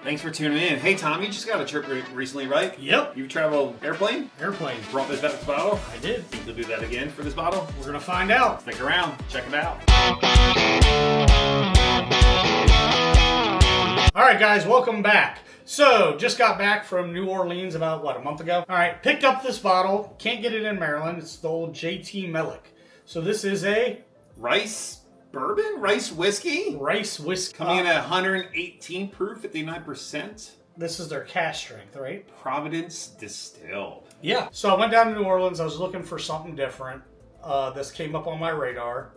Thanks for tuning in. Hey, Tom, you just got a trip recently, right? Yep. You traveled airplane? Airplane. Brought this back to the bottle? I did. Think you'll do that again for this bottle? We're going to find out. Stick around. Check it out. All right, guys, welcome back. So, just got back from New Orleans about, a month ago? All right, picked up this bottle. Can't get it in Maryland. It's the old JT Meleck. So this is a... Rice bourbon? Rice whiskey? Rice whiskey. Coming in at 118 proof, 59%. This is their cask strength, right? Providence distilled. Yeah. So I went down to New Orleans. I was looking for something different. This came up on my radar.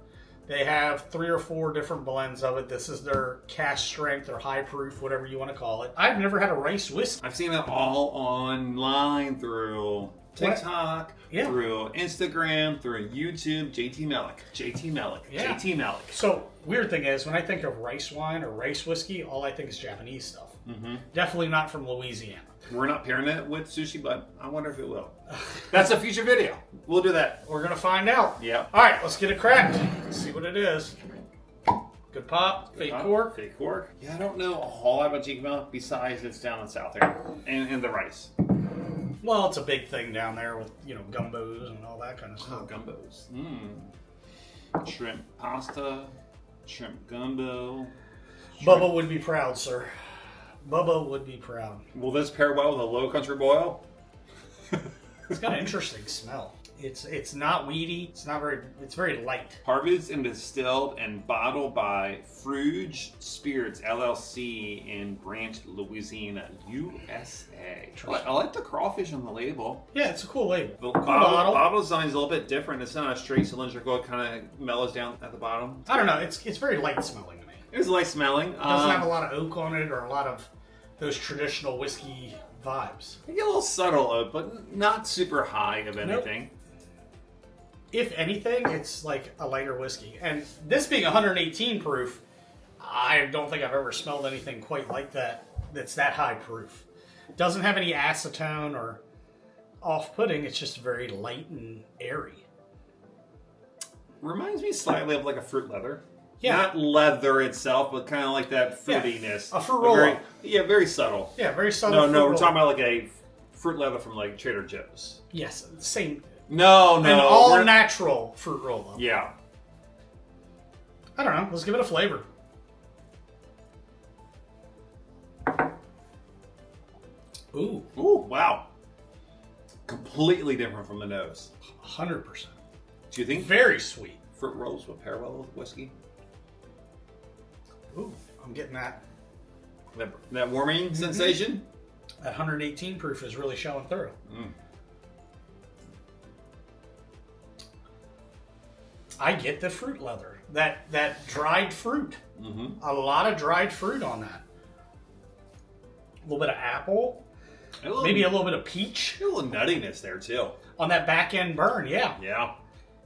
They have 3 or 4 different blends of it. This is their cask strength or high proof, whatever you want to call it. I've never had a rice whiskey. I've seen it all online through TikTok, through Instagram, through YouTube. JT Meleck. JT Meleck. Yeah. JT Meleck. So, weird thing is, when I think of rice wine or rice whiskey, all I think is Japanese stuff. Mm-hmm. Definitely not from Louisiana. We're not pairing it with sushi, but I wonder if it will. That's a future video. We'll do that. We're going to find out. Yeah. All right, let's get it cracked. Let's see what it is. Good pop. Fake cork. Fake cork. Yeah, I don't know a whole lot about JT Meleck besides it's down in South there. And the rice. Well, it's a big thing down there with, gumbos and all that kind of stuff. Oh, gumbos. Shrimp pasta, shrimp gumbo. Bubba would be proud, sir. Bubba would be proud. Will this pair well with a low country boil? It's got an interesting smell. It's not weedy. It's very light. Harvested and distilled and bottled by Fruge Spirits LLC in Branch, Louisiana, USA. I like the crawfish on the label. Yeah, it's a cool label. The Cool bottle design is a little bit different. It's not a straight cylindrical. It kind of mellows down at the bottom. I don't know. It's very light smelling to me. It's light smelling. It doesn't have a lot of oak on it or a lot of those traditional whiskey vibes. You get a little subtle oak, but not super high of anything. Nope. If anything, it's like a lighter whiskey. And this being 118 proof, I don't think I've ever smelled anything quite like that that's that high proof. It doesn't have any acetone or off-putting. It's just very light and airy. Reminds me slightly of like a fruit leather. Yeah. Not leather itself, but kind of like that fruitiness. Yeah, a fruit roll-up. Very subtle. Yeah, very subtle. No, we're talking about like a fruit leather from like Trader Joe's. Yes, same. No. An all-natural fruit roll-up. Yeah. I don't know. Let's give it a flavor. Ooh, wow. Completely different from the nose. 100%. Do you think Very sweet. fruit rolls would pair well with whiskey? Ooh, I'm getting that. That warming sensation? That 118 proof is really showing through. I get the fruit leather. That dried fruit. Mm-hmm. A lot of dried fruit on that. A little bit of apple. Maybe a little bit of peach. A little nuttiness there too. On that back end burn, yeah. Yeah.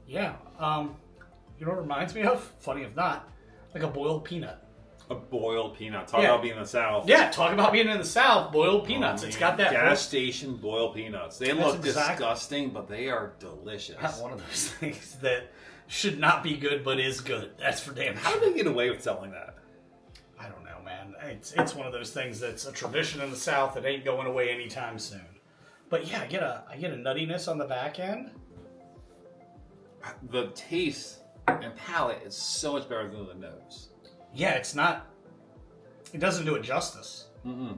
Yeah. You know what it reminds me of? Funny if not. Like a boiled peanut. A boiled peanut. Talk about being in the South. Yeah, talk about being in the South. Boiled peanuts. It's got that gas station boiled peanuts. They look exactly disgusting, but they are delicious. Not one of those things that should not be good, but is good. That's for damn sure. How do they get away with selling that? I don't know, man. It's one of those things that's a tradition in the South that ain't going away anytime soon. But yeah, I get a nuttiness on the back end. The taste and palate is so much better than the nose. Yeah, it's not. It doesn't do it justice. Mm-mm.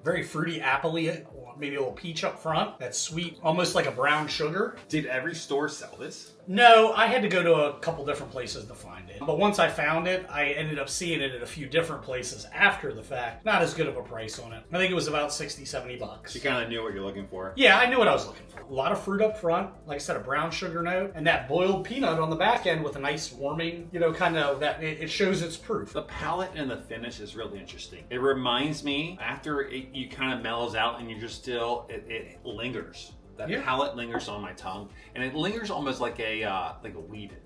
Very fruity, appley, maybe a little peach up front. That's sweet, almost like a brown sugar. Did every store sell this? No, I had to go to a couple different places to find it. But once I found it, I ended up seeing it at a few different places after the fact. Not as good of a price on it. I think it was about $60-$70. You kind of knew what you're looking for. Yeah, I knew what I was looking for. A lot of fruit up front, like I said, a brown sugar note, and that boiled peanut on the back end with a nice warming, kind of that it shows its proof. The palate and the finish is really interesting. It reminds me, after you kind of mellows out and you're just still, it lingers. That palate lingers on my tongue, and it lingers almost like a weeded.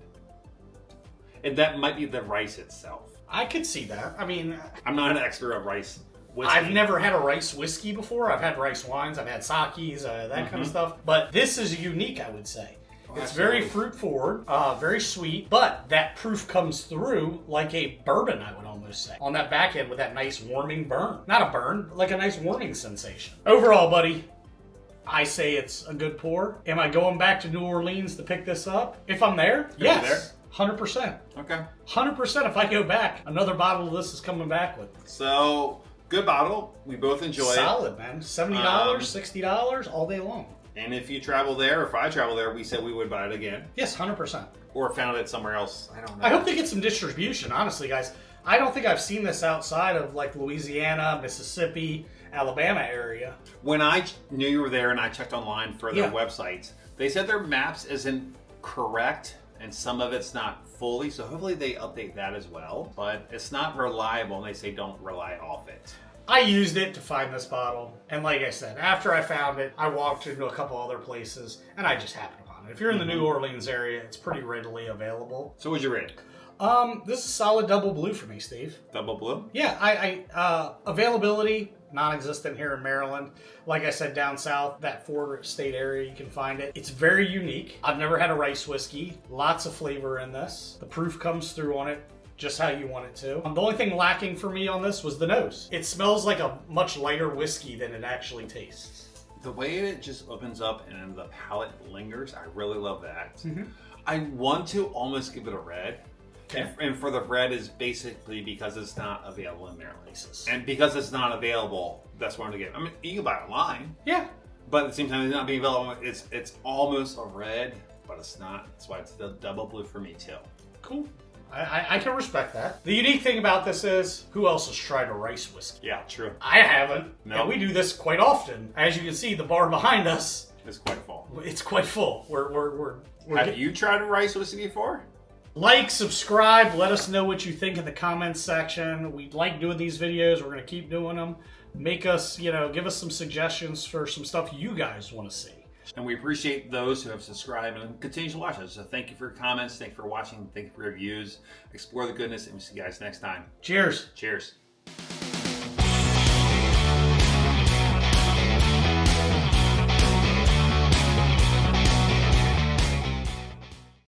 And that might be the rice itself. I could see that. I mean, I'm not an expert of rice whiskey. I've never had a rice whiskey before. I've had rice wines. I've had sakis, that kind of stuff. But this is unique, I would say. It's very fruit forward, very sweet, but that proof comes through like a bourbon, I would almost say, on that back end with that nice warming burn. Not a burn, but like a nice warming sensation. Overall, buddy, I say it's a good pour. Am I going back to New Orleans to pick this up? If I'm there, yes. 100%. Okay. 100% if I go back. Another bottle of this is coming back with. So, good bottle. We both enjoy it. Solid, man. $70, $60 all day long. And if you travel there, or if I travel there, we said we would buy it again. Yes, 100%. Or found it somewhere else. I don't know. I hope they get some distribution, honestly, guys. I don't think I've seen this outside of like Louisiana, Mississippi, Alabama area. When I knew you were there and I checked online for their websites, they said their maps isn't correct and some of it's not fully, so hopefully they update that as well. But it's not reliable and they say don't rely off it. I used it to find this bottle, and like I said, after I found it, I walked into a couple other places and I just happened upon it. If you're in the New Orleans area, it's pretty readily available. So what'd you rate it? This is solid double blue for me, Steve. Double blue? Yeah, availability, non-existent here in Maryland. Like I said, down south, that 4-state area, you can find it. It's very unique. I've never had a rice whiskey. Lots of flavor in this. The proof comes through on it just how you want it to. The only thing lacking for me on this was the nose. It smells like a much lighter whiskey than it actually tastes. The way it just opens up and the palate lingers, I really love that. I want to almost give it a red. Okay. And for the red is basically because it's not available in Maryland. And because it's not available, that's what I'm going to give. I mean, you can buy it online. Yeah. But at the same time, it's not being available. It's almost a red, but it's not. That's why it's the double blue for me, too. Cool. I can respect that. The unique thing about this is, who else has tried a rice whiskey? Yeah, true. I haven't. No. And we do this quite often. As you can see, the bar behind us. It's quite full. It's quite full. Have you tried a rice whiskey before? Like, subscribe, let us know what you think in the comments section. We like doing these videos. We're going to keep doing them. Make us, give us some suggestions for some stuff you guys want to see. And we appreciate those who have subscribed and continue to watch us. So thank you for your comments. Thank you for watching. Thank you for your views. Explore the goodness, and we'll see you guys next time. Cheers. Cheers.